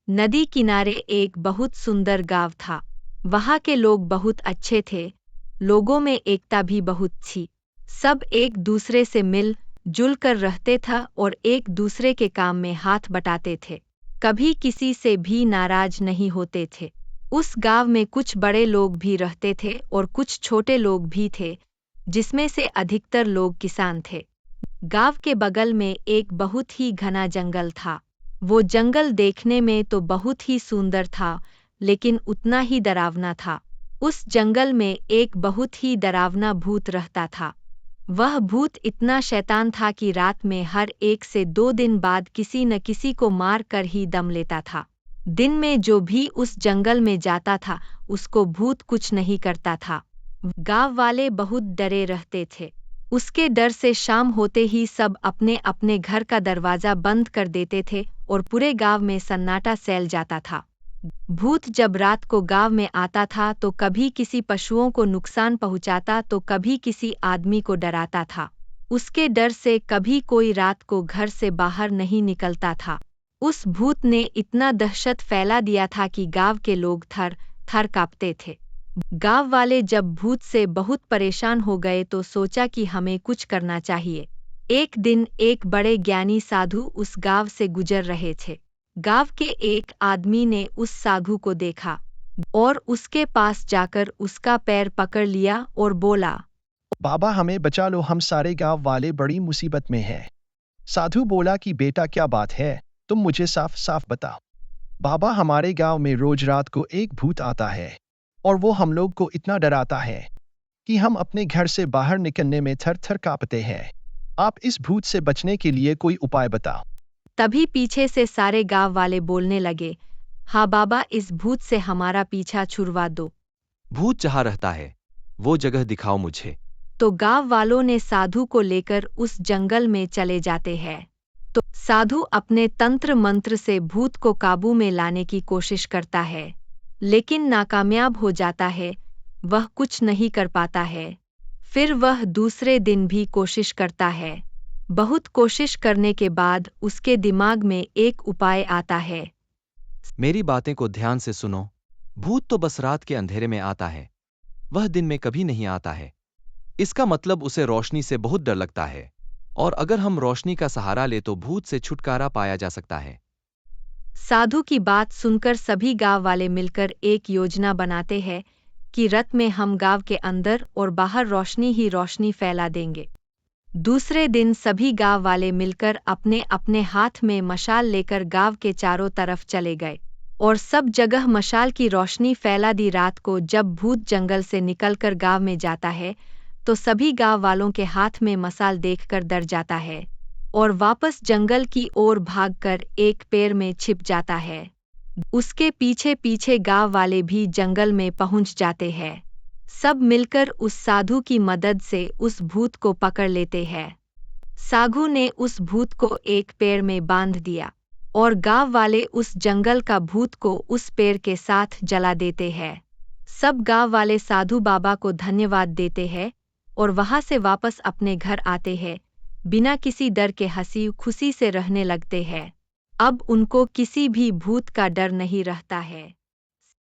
नदी किनारे एक बहुत सुंदर गांव था। वहाँ के लोग बहुत अच्छे थे। लोगों में एकता भी बहुत थी। सब एक दूसरे से मिल जुल कर रहते था और एक दूसरे के काम में हाथ बटाते थे। कभी किसी से भी नाराज नहीं होते थे। उस गांव में कुछ बड़े लोग भी रहते थे और कुछ छोटे लोग भी थे, जिसमें से अधिकतर लोग किसान थे। गांव के बगल में एक बहुत ही घना जंगल था। वो जंगल देखने में तो बहुत ही सुंदर था, लेकिन उतना ही डरावना था। उस जंगल में एक बहुत ही डरावना भूत रहता था। वह भूत इतना शैतान था कि रात में हर 1 से 2 दिन बाद किसी न किसी को मार कर ही दम लेता था। दिन में जो भी उस जंगल में जाता था, उसको भूत कुछ नहीं करता था। गांव वाले बहुत डरे रहते थे। उसके डर से शाम होते ही सब अपने अपने घर का दरवाजा बंद कर देते थे और पूरे गांव में सन्नाटा फैल जाता था। भूत जब रात को गांव में आता था तो कभी किसी पशुओं को नुकसान पहुंचाता तो कभी किसी आदमी को डराता था। उसके डर से कभी कोई रात को घर से बाहर नहीं निकलता था। उस भूत ने इतना दहशत फैला दिया था कि गांव के लोग थर थर कांपते थे। गांव वाले जब भूत से बहुत परेशान हो गए तो सोचा कि हमें कुछ करना चाहिए। एक दिन एक बड़े ज्ञानी साधु उस गांव से गुजर रहे थे। गांव के एक आदमी ने उस साधु को देखा और उसके पास जाकर उसका पैर पकड़ लिया और बोला, बाबा हमें बचा लो, हम सारे गांव वाले बड़ी मुसीबत में हैं। साधु बोला कि बेटा क्या बात है, तुम मुझे साफ साफ बताओ। बाबा हमारे गांव में रोज रात को एक भूत आता है और वो हम लोग को इतना डराता है कि हम अपने घर से बाहर निकलने में थर थर कांपते हैं। आप इस भूत से बचने के लिए कोई उपाय बताओ। तभी पीछे से सारे गांव वाले बोलने लगे, हाँ बाबा, इस भूत से हमारा पीछा छुड़वा दो। भूत जहाँ रहता है वो जगह दिखाओ मुझे। तो गांव वालों ने साधु को लेकर उस जंगल में चले जाते हैं। तो साधु अपने तंत्र मंत्र से भूत को काबू में लाने की कोशिश करता है, लेकिन नाकामयाब हो जाता है। वह कुछ नहीं कर पाता है। फिर वह दूसरे दिन भी कोशिश करता है। बहुत कोशिश करने के बाद उसके दिमाग में एक उपाय आता है। मेरी बातें को ध्यान से सुनो। भूत तो बस रात के अंधेरे में आता है, वह दिन में कभी नहीं आता है। इसका मतलब उसे रोशनी से बहुत डर लगता है, और अगर हम रोशनी का सहारा ले तो भूत से छुटकारा पाया जा सकता है। साधु की बात सुनकर सभी गांव वाले मिलकर एक योजना बनाते हैं कि रात में हम गांव के अंदर और बाहर रोशनी ही रोशनी फैला देंगे। दूसरे दिन सभी गांव वाले मिलकर अपने अपने हाथ में मशाल लेकर गांव के चारों तरफ चले गए और सब जगह मशाल की रोशनी फैला दी। रात को जब भूत जंगल से निकलकर गांव में जाता है तो सभी गांव वालों के हाथ में मशाल देखकर डर जाता है और वापस जंगल की ओर भागकर एक पेड़ में छिप जाता है। उसके पीछे पीछे गांव वाले भी जंगल में पहुंच जाते हैं। सब मिलकर उस साधु की मदद से उस भूत को पकड़ लेते हैं। साधु ने उस भूत को एक पेड़ में बांध दिया और गांव वाले उस जंगल का भूत को उस पेड़ के साथ जला देते हैं। सब गांव वाले साधु बाबा को धन्यवाद देते हैं और वहां से वापस अपने घर आते हैं। बिना किसी डर के हंसी खुशी से रहने लगते हैं। अब उनको किसी भी भूत का डर नहीं रहता है।